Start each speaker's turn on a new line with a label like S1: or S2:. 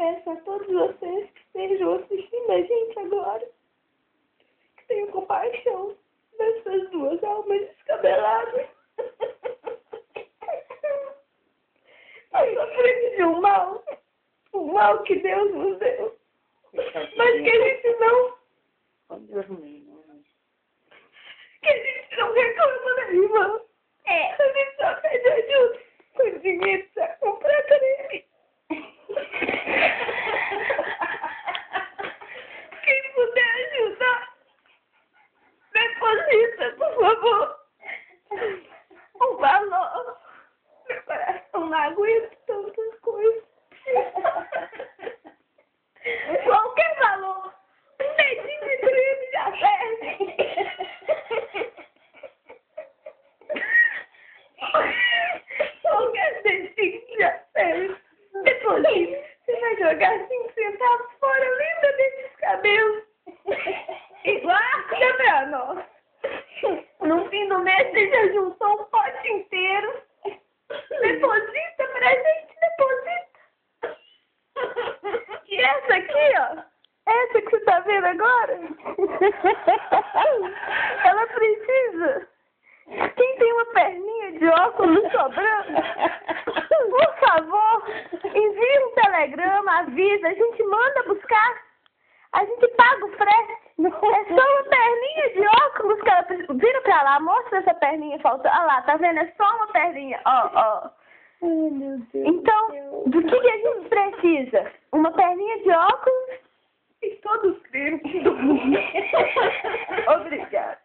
S1: peço a todos vocês que estejam assistindo a gente agora, que tenham compaixão dessas duas almas descabeladas. Nós sofremos de um mal que Deus nos deu, mas que a gente não... Que a gente não reclama, né, irmão? A gente só pede ajuda com o dinheiro pra comprar pra ele. Quem puder ajudar, deposita, por favor, um valor. Meu coração não aguenta tantas coisas. Qualquer valor, um dedinho de crime já serve. Qualquer dedinho já serve. Deposita. Você vai jogar 5 centavos fora, lembra desses cabelos? E guarda pra nós. No fim do mês você já juntou um pote inteiro. Deposita pra gente, deposita. E essa aqui, ó. Essa que você tá vendo agora? Ela precisa. Quem tem uma perninha de óculos sobrando, por favor, envie um telegrama, avisa, a gente manda buscar, a gente paga o frete. É só uma perninha de óculos que ela precisa. Vira pra lá, mostra essa perninha faltando. Olha lá, tá vendo? É só uma perninha, ó.
S2: Ai, meu Deus.
S1: Então, do que a gente precisa? Uma perninha de óculos e todos os crimes do mundo. Obrigada.